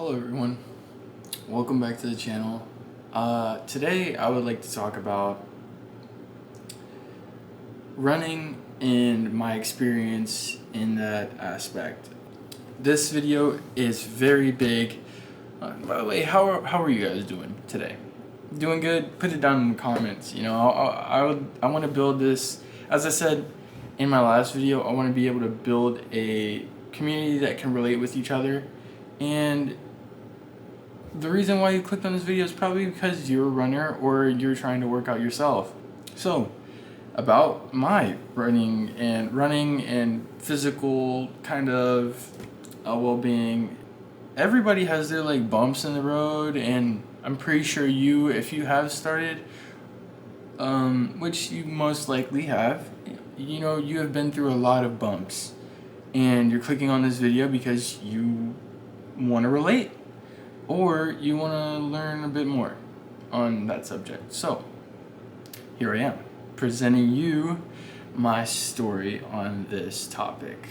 Hello everyone, welcome back to the channel. Today I would like to talk about running and my experience in that aspect. This video is very big. By the way, how are you guys doing today? Doing good? Put it down in the comments. You know, I want to build this. As I said in my last video, I want to be able to build a community that can relate with each other. And the reason why you clicked on this video is probably because you're a runner or you're trying to work out yourself. So, about my running and physical kind of well-being, everybody has their like bumps in the road, and I'm pretty sure if you have started, which you most likely have, you know, you have been through a lot of bumps, and you're clicking on this video because you want to relate or you want to learn a bit more on that subject. So, here I am, presenting you my story on this topic.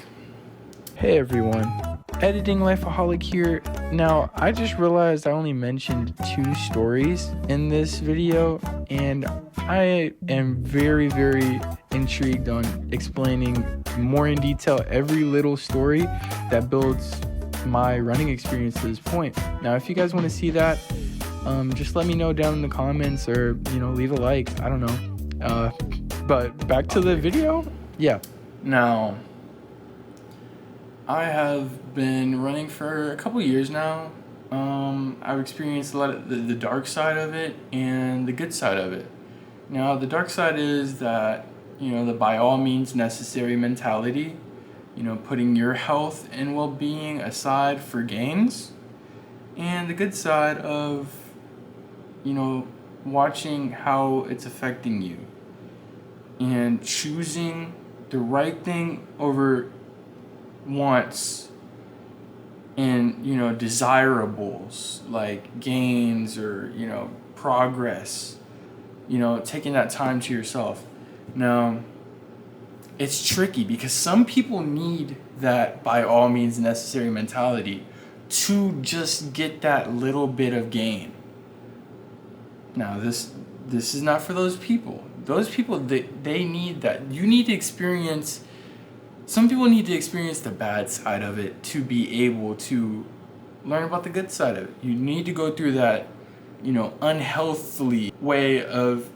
Hey everyone, Editing Lifeaholic here. Now, I just realized I only mentioned 2 stories in this video, and I am very, very intrigued on explaining more in detail every little story that builds my running experience to this point. Now, if you guys want to see that, just let me know down in the comments, or leave a like. I don't know. But back to the video. Yeah. Now, I have been running for a couple years now. I've experienced a lot of the dark side of it and the good side of it. Now, the dark side is that, the by all means necessary mentality, putting your health and well-being aside for gains, and the good side of, watching how it's affecting you and choosing the right thing over wants and, desirables like gains or, progress, taking that time to yourself. Now, it's tricky because some people need that by all means necessary mentality to just get that little bit of gain. Now, this is not for those people. Those people, they need that. You need to experience, some people need to experience the bad side of it to be able to learn about the good side of it. You need to go through that, unhealthily way of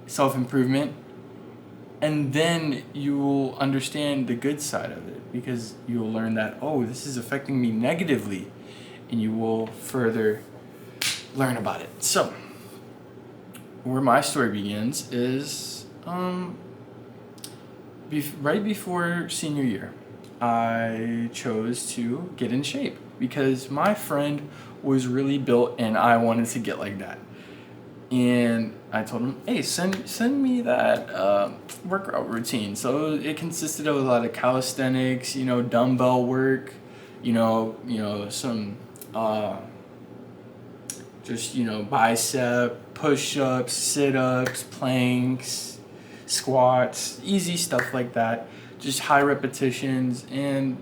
self-improvement, and then you will understand the good side of it, because you will learn that, oh, this is affecting me negatively, and you will further learn about it. So, where my story begins is right before senior year, I chose to get in shape because my friend was really built and I wanted to get like that. And I told him, hey, send me that workout routine. So it consisted of a lot of calisthenics, dumbbell work, some bicep, push-ups, sit-ups, planks, squats, easy stuff like that. Just high repetitions. And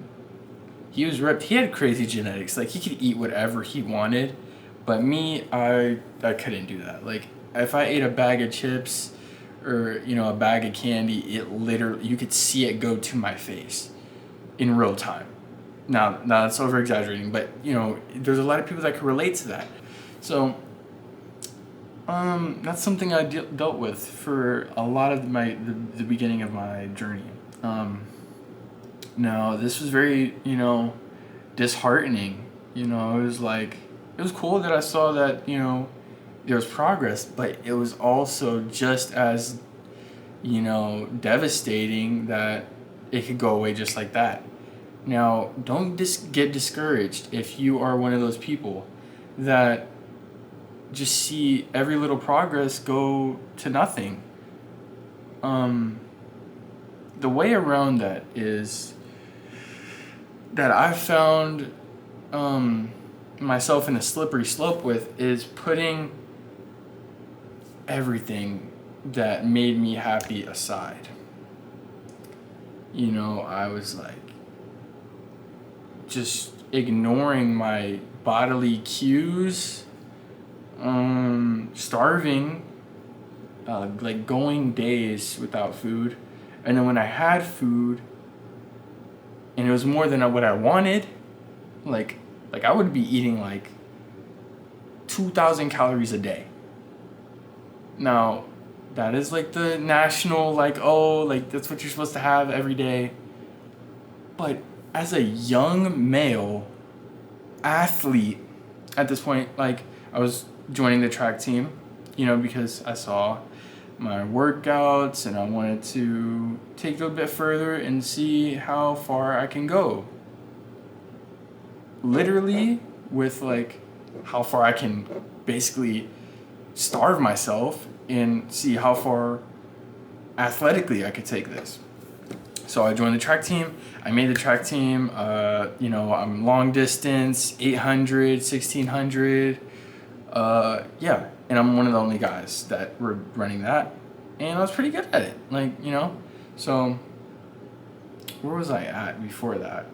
he was ripped. He had crazy genetics. Like, he could eat whatever he wanted. But me, I couldn't do that. Like, if I ate a bag of chips or, a bag of candy, it literally, you could see it go to my face in real time. Now that's over exaggerating, but, there's a lot of people that can relate to that. So, that's something I dealt with for a lot of the beginning of my journey. Now, this was very, disheartening. It was like, it was cool that I saw that, there was progress, but it was also just as, devastating that it could go away just like that. Now, don't get discouraged if you are one of those people that just see every little progress go to nothing. The way around that is that I found myself in a slippery slope with is putting everything that made me happy aside. I was like just ignoring my bodily cues, starving, like going days without food. And then when I had food and it was more than what I wanted, like I would be eating like 2,000 calories a day. Now, that is like the national, like, oh, like that's what you're supposed to have every day. But as a young male athlete at this point, like I was joining the track team, because I saw my workouts and I wanted to take it a bit further and see how far I can go. Literally, with like how far I can basically starve myself and see how far athletically I could take this. So I joined the track team. I made the track team. I'm long distance, 800, 1600. And I'm one of the only guys that were running that. And I was pretty good at it. So where was I at before that?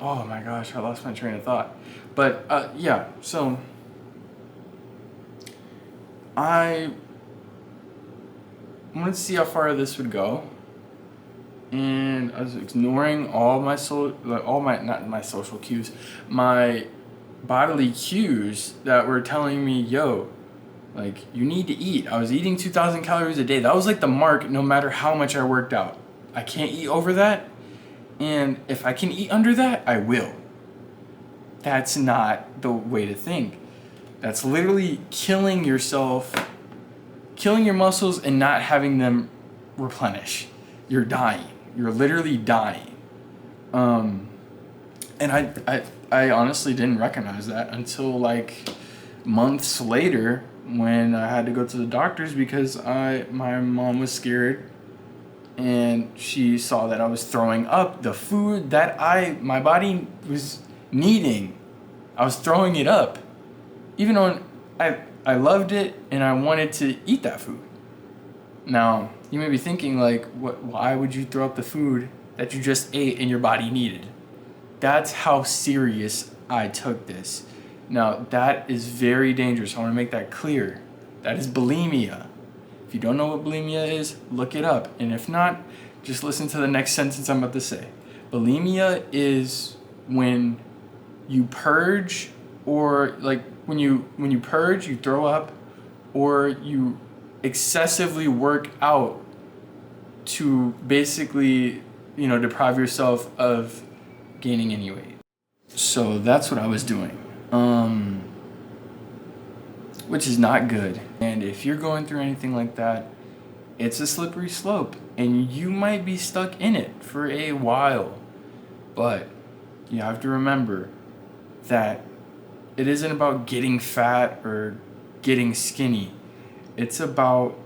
Oh my gosh, I lost my train of thought. But so I wanted to see how far this would go, and I was ignoring all my not my social cues, my bodily cues that were telling me, yo, like you need to eat. I was eating 2,000 calories a day. That was like the mark, no matter how much I worked out. I can't eat over that, and if I can eat under that, I will. That's not the way to think. That's literally killing yourself, killing your muscles and not having them replenish. You're dying. You're literally dying. And I honestly didn't recognize that until like months later when I had to go to the doctors because my mom was scared and she saw that I was throwing up the food that my body was needing. I was throwing it up. Even though I loved it and I wanted to eat that food. Now, you may be thinking like, why would you throw up the food that you just ate and your body needed? That's how serious I took this. Now, that is very dangerous. I want to make that clear. That is bulimia. If you don't know what bulimia is, look it up. And if not, just listen to the next sentence I'm about to say. Bulimia is when you purge, or like when you purge, you throw up, or you excessively work out to basically, deprive yourself of gaining any weight. So that's what I was doing, which is not good. And if you're going through anything like that, it's a slippery slope, and you might be stuck in it for a while. But you have to remember that it isn't about getting fat or getting skinny. It's about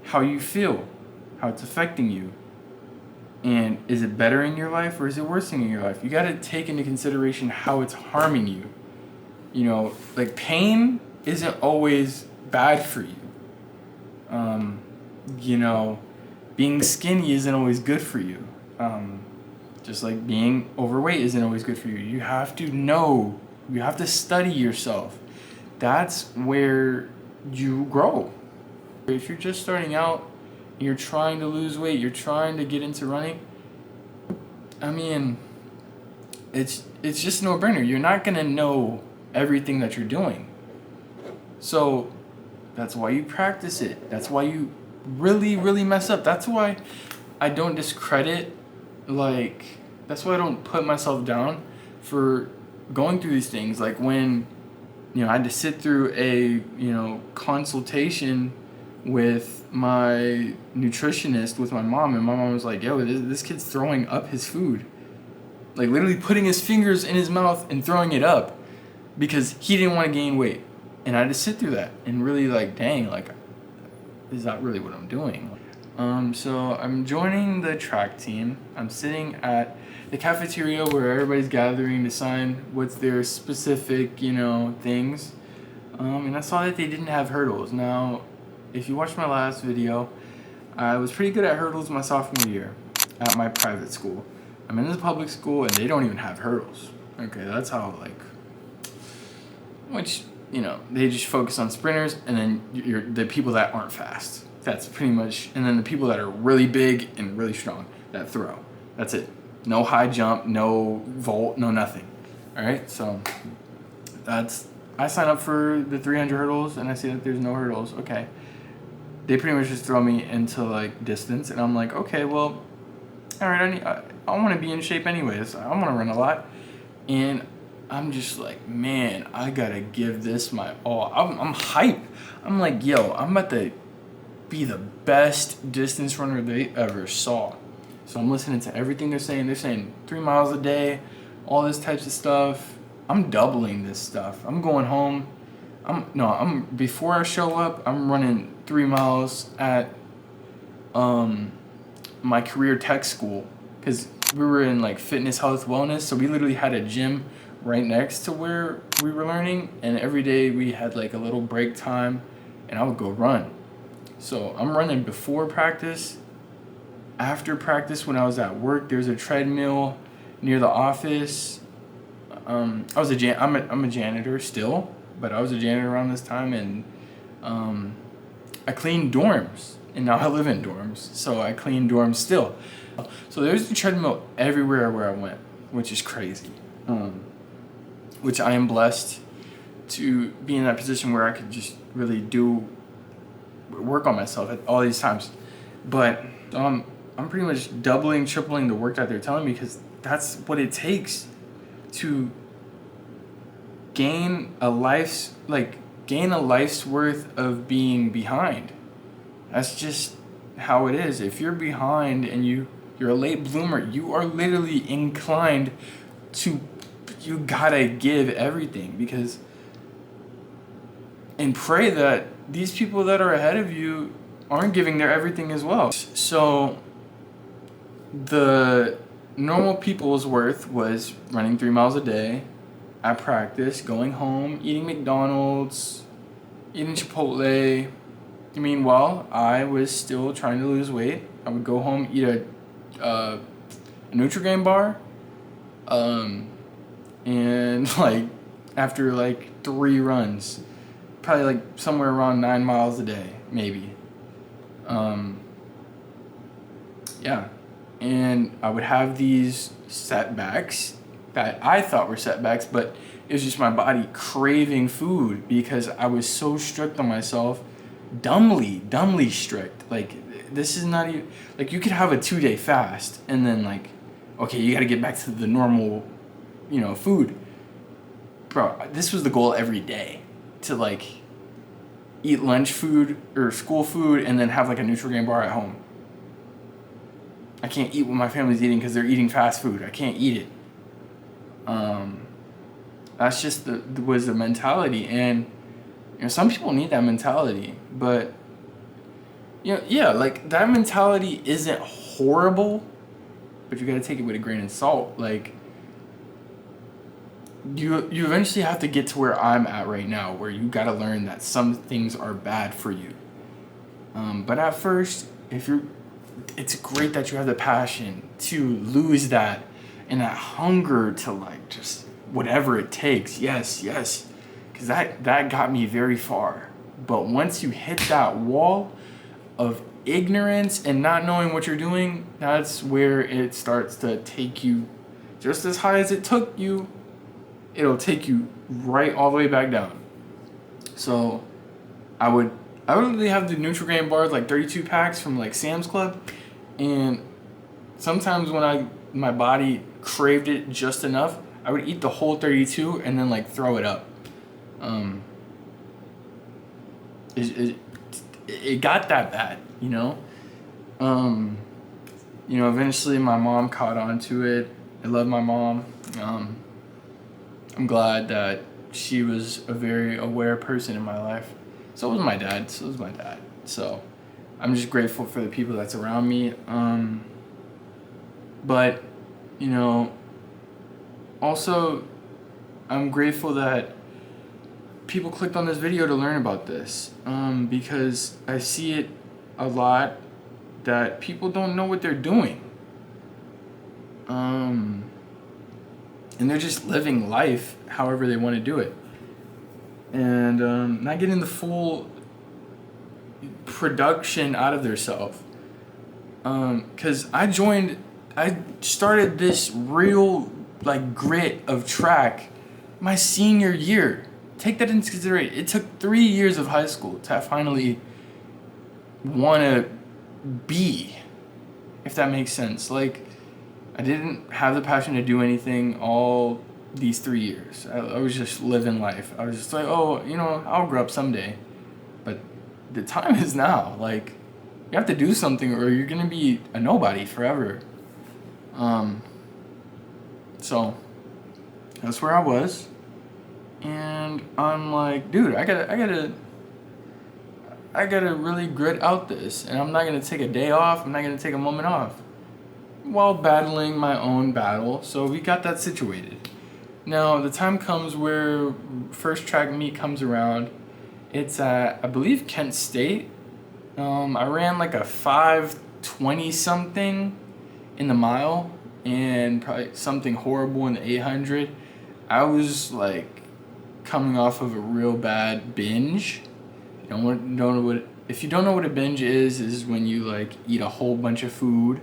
how you feel, how it's affecting you. And is it bettering your life or is it worsening your life? You got to take into consideration how it's harming you. Like pain isn't always bad for you. Being skinny isn't always good for you. Just like being overweight isn't always good for you. You have to know. You have to study yourself. That's where you grow. If you're just starting out, you're trying to lose weight, you're trying to get into running, it's just a no-brainer. You're not going to know everything that you're doing. So that's why you practice it. That's why you really, really mess up. That's why I don't discredit, that's why I don't put myself down for going through these things. Like when, I had to sit through a, consultation with my nutritionist, with my mom, and my mom was like, yo, this kid's throwing up his food. Like literally putting his fingers in his mouth and throwing it up because he didn't want to gain weight. And I had to sit through that and really dang, is that really what I'm doing? So I'm joining the track team. I'm sitting at the cafeteria where everybody's gathering to sign what's their specific, things. And I saw that they didn't have hurdles. Now, if you watched my last video, I was pretty good at hurdles my sophomore year at my private school. I'm in this public school and they don't even have hurdles. Okay, that's how which, they just focus on sprinters and then you're the people that aren't fast. That's pretty much, and then the people that are really big and really strong that throw. That's it. No high jump, no vault, no nothing. All right, so I sign up for the 300 hurdles and I see that there's no hurdles. Okay, they pretty much just throw me into like distance, and I'm like, okay, well, all right, I want to be in shape anyways. I want to run a lot, and I'm just like, man, I gotta give this my all. I'm hype. I'm like, yo, I'm about to be the best distance runner they ever saw. So I'm listening to everything they're saying. They're saying 3 miles a day, all this types of stuff. I'm doubling this stuff. I'm going home. Before I show up, I'm running 3 miles at my career tech school, because we were in like fitness, health, wellness. So we literally had a gym right next to where we were learning, and every day we had like a little break time, and I would go run. So I'm running before practice. After practice, when I was at work, there's a treadmill near the office. I'm a janitor still, but I was a janitor around this time, and I cleaned dorms, and now I live in dorms, so I clean dorms still. So there's a treadmill everywhere where I went, which is crazy. Which I am blessed to be in that position where I could just really work on myself at all these times. But I'm pretty much doubling, tripling the work that they're telling me, because that's what it takes to gain a life's worth of being behind. That's just how it is. If you're behind and you're a late bloomer, you are literally inclined to, you gotta give everything, and pray that these people that are ahead of you aren't giving their everything as well. So the normal people's worth was running 3 miles a day at practice, going home, eating McDonald's, eating Chipotle. Meanwhile, I was still trying to lose weight. I would go home, eat a Nutri-Grain bar, and like after like 3 runs, probably like somewhere around 9 miles a day, maybe. Yeah, and I would have these setbacks that I thought were setbacks, but it was just my body craving food because I was so strict on myself, dumbly strict. Like, this is not even, like, you could have a 2-day fast and then like, okay, you got to get back to the normal, food. Bro, this was the goal every day, to like eat lunch food or school food and then have like a Nutri-Grain bar at home. I can't eat what my family's eating because they're eating fast food. I can't eat it. That's just was the mentality, and some people need that mentality, but like that mentality isn't horrible, but you got to take it with a grain of salt. Like, you eventually have to get to where I'm at right now, where you got to learn that some things are bad for you. But at first, it's great that you have the passion to lose that and that hunger to like just whatever it takes. Yes, because that got me very far. But once you hit that wall of ignorance and not knowing what you're doing, that's where it starts to take you just as high as it took you. It'll take you right all the way back down. So I would really have the Nutri-Grain bars, like 32 packs from like Sam's Club, and sometimes when my body craved it just enough, I would eat the whole 32 and then like throw it up. It got that bad, Eventually my mom caught on to it. I love my mom. I'm glad that she was a very aware person in my life. So was my dad. So I'm just grateful for the people that's around me. But, also I'm grateful that people clicked on this video to learn about this, because I see it a lot that people don't know what they're doing. And they're just living life however they want to do it. And not getting the full production out of themselves. Because I started this real like grit of track my senior year. Take that into consideration. It took 3 years of high school to finally want to be, if that makes sense. Like, I didn't have the passion to do anything all these 3 years. I was just living life. I was just like, oh, I'll grow up someday. But the time is now. Like, you have to do something or you're going to be a nobody forever. So that's where I was. And I'm like, dude, I gotta really grit out this, and I'm not gonna take a day off. I'm not gonna take a moment off while battling my own battle. So we got that situated. Now the time comes where first track meet comes around. It's at, I believe, Kent State. I ran like a 5:20 something in the mile and probably something horrible in the 800. I was like coming off of a real bad binge. If you don't know what a binge is when you like eat a whole bunch of food,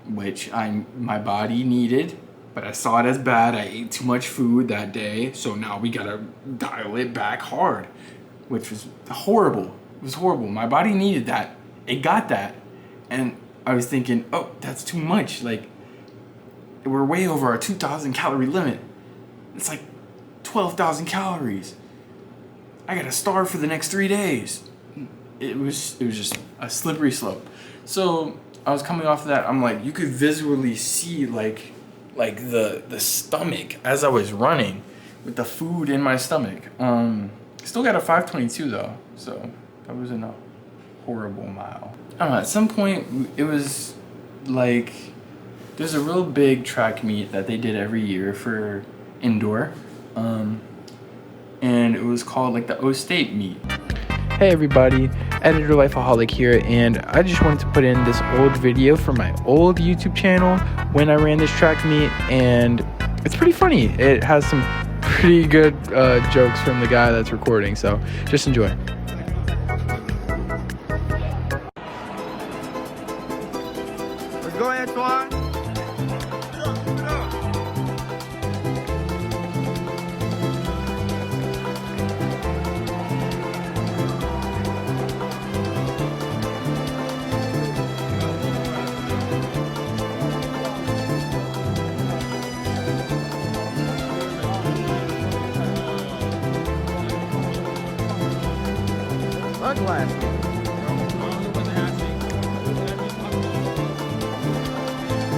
which my body needed, but I saw it as bad. I ate too much food that day, so now we gotta dial it back hard, which was horrible. It was horrible. My body needed that. It got that, and I was thinking, oh, that's too much. Like, we're way over our 2,000 calorie limit. It's like 12,000 calories. I gotta starve for the next 3 days. It was just a slippery slope. So I was coming off of that. I'm like, you could visually see like the stomach as I was running with the food in my stomach. Still got a 5:22 though, so that wasn't a horrible mile. I don't know. At some point, it was like there's a real big track meet that they did every year for indoor. And it was called like the O State meet. Hey everybody, Editor Lifeaholic here, and I just wanted to put in this old video from my old YouTube channel when I ran this track meet, and it's pretty funny. It has some pretty good jokes from the guy that's recording, so just enjoy. Let's go, Antoine.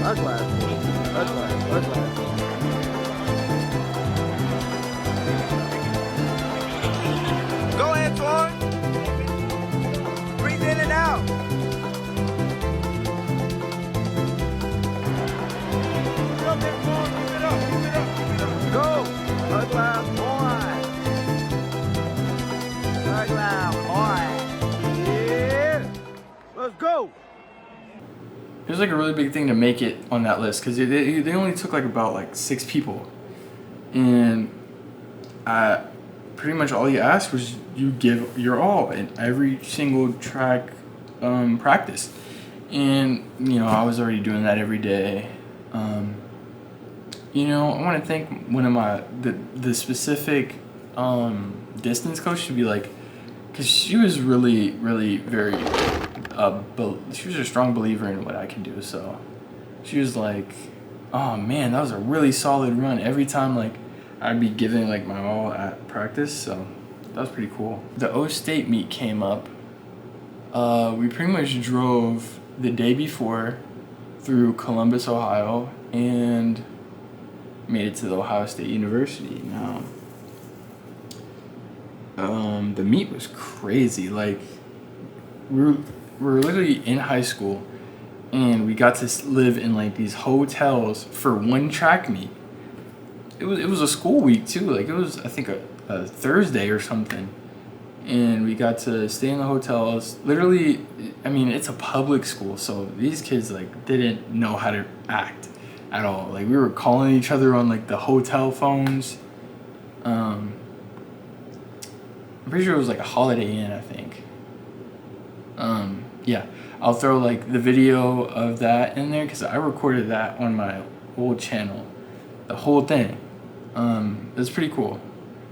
Sunglasses. Go, Antoine. Breathe in and out. Go. Sunglasses on. Sunglasses on. Yeah. Let's go. It was like a really big thing to make it on that list because they only took like about like 6 people, and pretty much all you asked was you give your all in every single track practice, and I was already doing that every day. I want to thank one of the specific distance coach to be like, because she was really very. She was a strong believer in what I can do, so she was like, oh man, that was a really solid run. Every time like I'd be giving like my all at practice, so that was pretty cool. The O State meet came up. We pretty much drove the day before through Columbus, Ohio, and made it to the Ohio State University. Now the meet was crazy. Like, we were literally in high school, and we got to live in like these hotels for one track meet. It was a school week too. Like, it was, I think, a Thursday or something, and we got to stay in the hotels. Literally, I mean, it's a public school, so these kids like didn't know how to act at all. Like we were calling each other on like the hotel phones. I'm pretty sure it was like a Holiday Inn, I think. Yeah, I'll throw like the video of that in there because I recorded that on my old channel, the whole thing. It was pretty cool.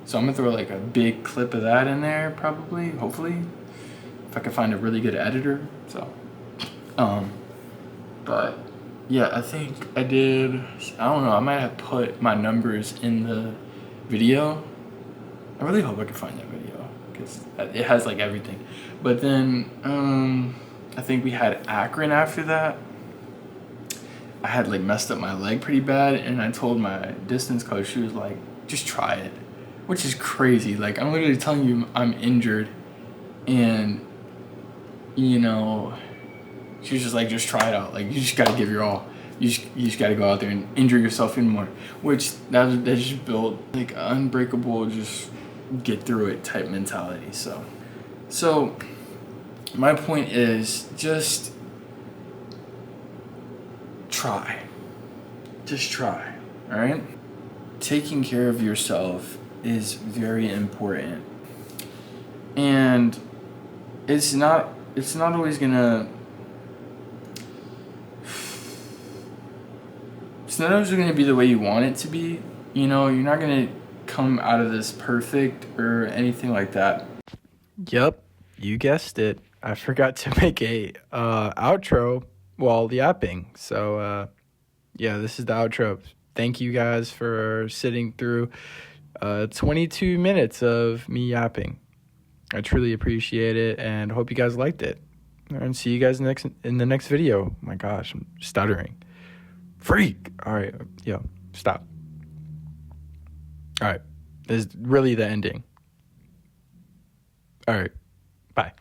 So I'm gonna throw like a big clip of that in there, probably, hopefully, if I can find a really good editor. So, but yeah, I think I did. I don't know. I might have put my numbers in the video. I really hope I can find that video because it has like everything. But then I think we had Akron after that. I had like messed up my leg pretty bad, and I told my distance coach, she was like, just try it, which is crazy. Like I'm literally telling you I'm injured, and you know, she was just like, just try it out. Like you just gotta give your all. You just gotta go out there and injure yourself even more. Which that just built like unbreakable, just get through it type mentality. So my point is just try. Just try. All right? Taking care of yourself is very important. And it's not always gonna be the way you want it to be. You know, you're not gonna come out of this perfect or anything like that. Yep, you guessed it. I forgot to make a outro while yapping. So yeah, this is the outro. Thank you guys for sitting through 22 minutes of me yapping. I truly appreciate it and hope you guys liked it. And see you guys in the next video. My gosh, I'm stuttering. Freak. All right, yo, stop. All right, this is really the ending. All right, bye.